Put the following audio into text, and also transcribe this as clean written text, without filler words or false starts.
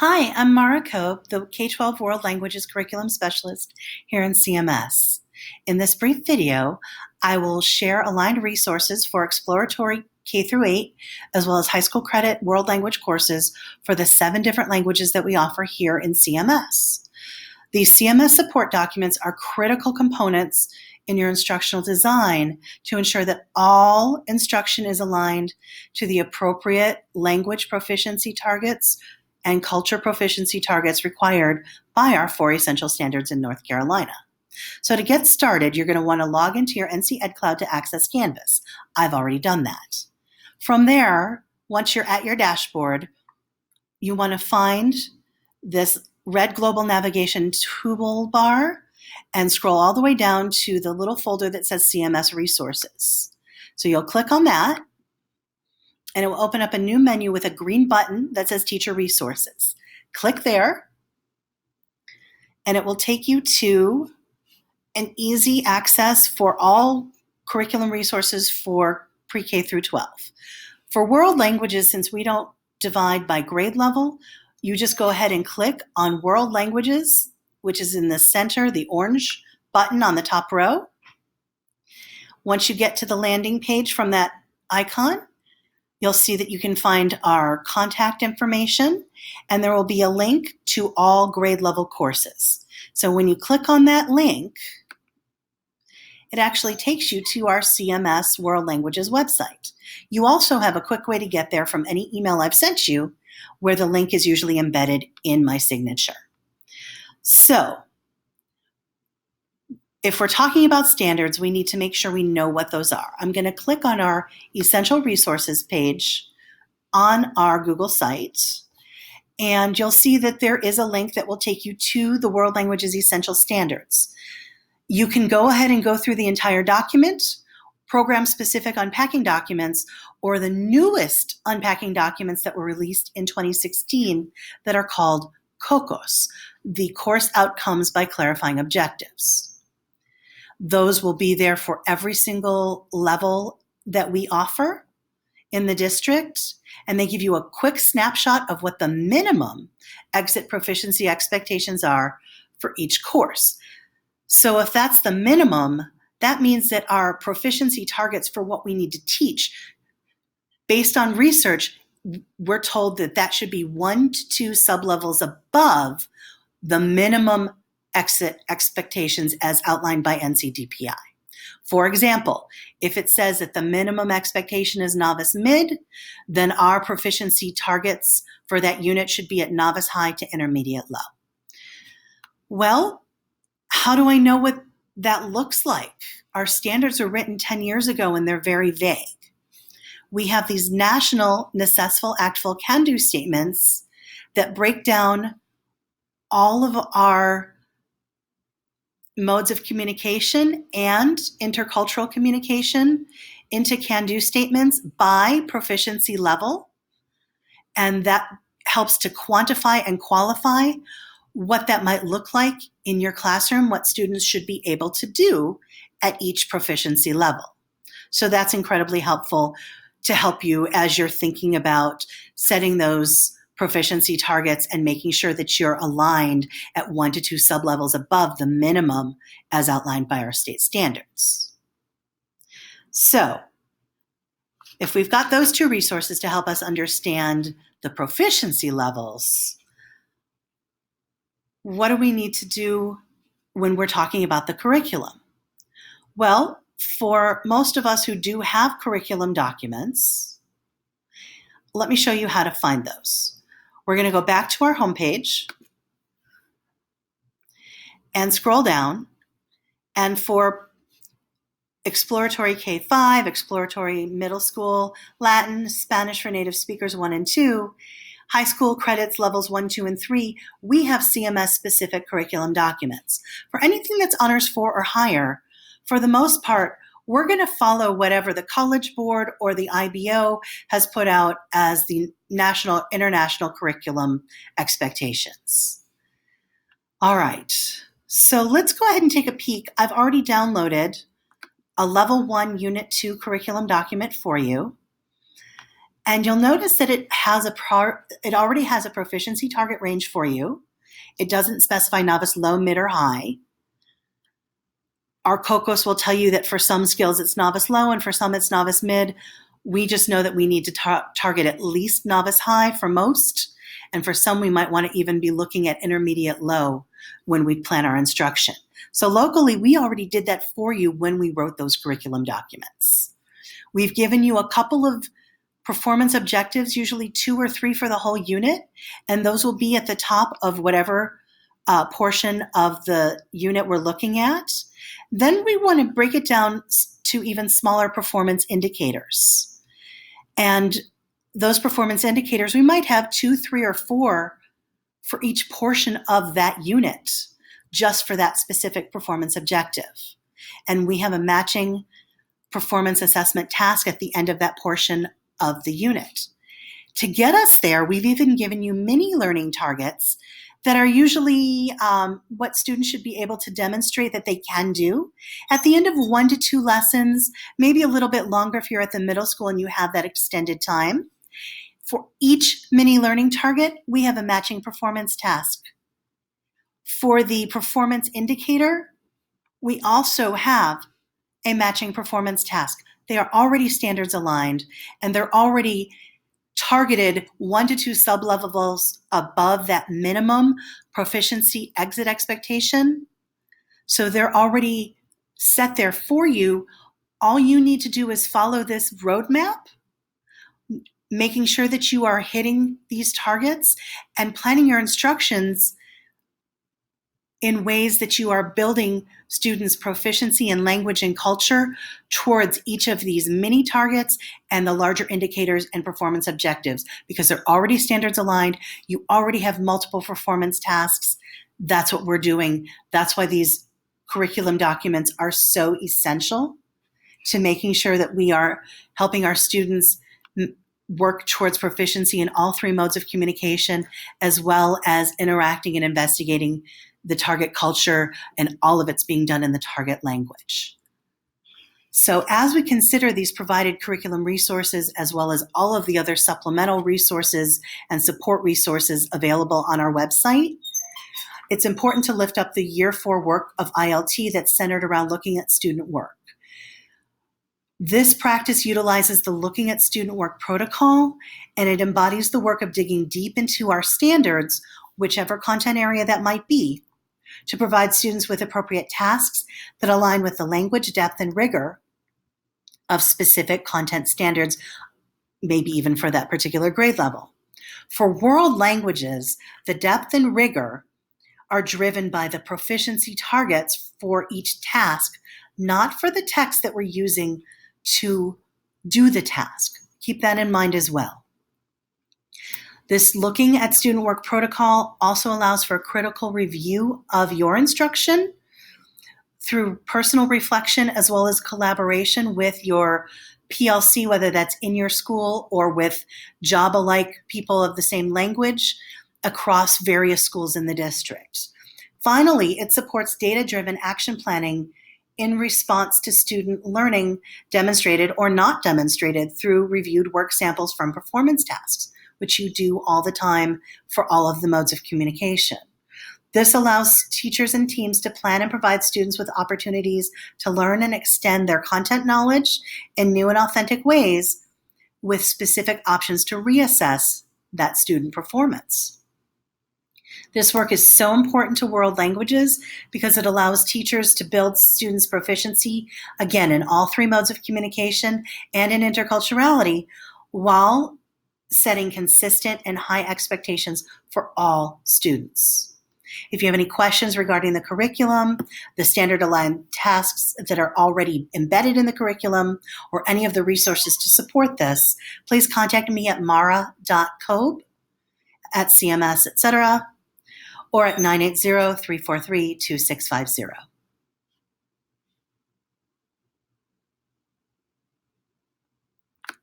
Hi, I'm Mara Cope, the K-12 World Languages Curriculum Specialist here in CMS. In this brief video, I will share aligned resources for exploratory K through 8, as well as high school credit world language courses for the 7 different languages that we offer here in CMS. These CMS support documents are critical components in your instructional design to ensure that all instruction is aligned to the appropriate language proficiency targets and culture proficiency targets required by our 4 essential standards in North Carolina. So to get started, you're going to want to log into your NC Ed Cloud to access Canvas. I've already done that. From there, once you're at your dashboard, you want to find this red global navigation toolbar and scroll all the way down to the little folder that says CMS Resources. So you'll click on that, and it will open up a new menu with a green button that says Teacher Resources. Click there, and it will take you to an easy access for all curriculum resources for pre-K through 12. For world languages, since we don't divide by grade level, you just go ahead and click on World Languages, which is in the center, the orange button on the top row. Once you get to the landing page from that icon, you'll see that you can find our contact information, and there will be a link to all grade level courses. So when you click on that link, it actually takes you to our CMS World Languages website. You also have a quick way to get there from any email I've sent you, where the link is usually embedded in my signature. So if we're talking about standards, we need to make sure we know what those are. I'm going to click on our Essential Resources page on our Google site, and you'll see that there is a link that will take you to the World Languages Essential Standards. You can go ahead and go through the entire document, program-specific unpacking documents, or the newest unpacking documents that were released in 2016 that are called COCOS, the Course Outcomes by Clarifying Objectives. Those will be there for every single level that we offer in the district, and they give you a quick snapshot of what the minimum exit proficiency expectations are for each course. So if that's the minimum, that means that our proficiency targets for what we need to teach, based on research, we're told that that should be 1 to 2 sublevels above the minimum exit expectations as outlined by NCDPI. For example, if it says that the minimum expectation is novice mid, then our proficiency targets for that unit should be at novice high to intermediate low. Well, how do I know what that looks like? Our standards were written 10 years ago and they're very vague. We have these national necessful, actful, can-do statements that break down all of our modes of communication and intercultural communication into can-do statements by proficiency level. And that helps to quantify and qualify what that might look like in your classroom, what students should be able to do at each proficiency level. So that's incredibly helpful to help you as you're thinking about setting those proficiency targets and making sure that you're aligned at 1 to 2 sublevels above the minimum as outlined by our state standards. So if we've got those 2 resources to help us understand the proficiency levels, what do we need to do when we're talking about the curriculum? Well, for most of us who do have curriculum documents, let me show you how to find those. We're going to go back to our homepage and scroll down. And for exploratory K-5, exploratory middle school, Latin, Spanish for native speakers 1 and 2, high school credits levels 1, 2, and 3, we have CMS-specific curriculum documents. For anything that's honors 4 or higher, for the most part, we're going to follow whatever the College Board or the IBO has put out as the national, international curriculum expectations. All right, so let's go ahead and take a peek. I've already downloaded a Level 1 Unit 2 curriculum document for you. And you'll notice that it already has a proficiency target range for you. It doesn't specify novice low, mid, or high. Our COCOS will tell you that for some skills it's novice low and for some it's novice mid. We just know that we need to target at least novice high for most. And for some, we might want to even be looking at intermediate low when we plan our instruction. So locally, we already did that for you when we wrote those curriculum documents. We've given you a couple of performance objectives, usually 2 or 3 for the whole unit, and those will be at the top of whatever portion of the unit we're looking at. Then we want to break it down to even smaller performance indicators. And those performance indicators, we might have 2, 3, or 4 for each portion of that unit, just for that specific performance objective. And we have a matching performance assessment task at the end of that portion of the unit. To get us there, we've even given you mini learning targets that are usually what students should be able to demonstrate that they can do at the end of 1 to 2 lessons, maybe a little bit longer if you're at the middle school and you have that extended time. For each mini learning target, we have a matching performance task. For the performance indicator, we also have a matching performance task. They are already standards aligned, and they're already targeted 1 to 2 sublevels above that minimum proficiency exit expectation. So they're already set there for you. All you need to do is follow this roadmap, making sure that you are hitting these targets and planning your instructions in ways that you are building students' proficiency in language and culture towards each of these mini targets and the larger indicators and performance objectives, because they're already standards aligned. You already have multiple performance tasks. That's what we're doing. That's why these curriculum documents are so essential to making sure that we are helping our students work towards proficiency in all 3 modes of communication, as well as interacting and investigating the target culture, and all of it's being done in the target language. So as we consider these provided curriculum resources, as well as all of the other supplemental resources and support resources available on our website, it's important to lift up the Year 4 work of ILT that's centered around looking at student work. This practice utilizes the Looking at Student Work protocol, and it embodies the work of digging deep into our standards, whichever content area that might be, to provide students with appropriate tasks that align with the language, depth, and rigor of specific content standards, maybe even for that particular grade level. For world languages, the depth and rigor are driven by the proficiency targets for each task, not for the text that we're using to do the task. Keep that in mind as well. This Looking at Student Work protocol also allows for a critical review of your instruction through personal reflection, as well as collaboration with your PLC, whether that's in your school or with job-alike people of the same language across various schools in the district. Finally, it supports data-driven action planning in response to student learning demonstrated or not demonstrated through reviewed work samples from performance tasks, which you do all the time for all of the modes of communication. This allows teachers and teams to plan and provide students with opportunities to learn and extend their content knowledge in new and authentic ways, with specific options to reassess that student performance. This work is so important to world languages because it allows teachers to build students' proficiency, again, in all 3 modes of communication and in interculturality, while setting consistent and high expectations for all students. If you have any questions regarding the curriculum, the standard aligned tasks that are already embedded in the curriculum, or any of the resources to support this, please contact me at mara.kobe@cms, etc., or at 980-343-2650.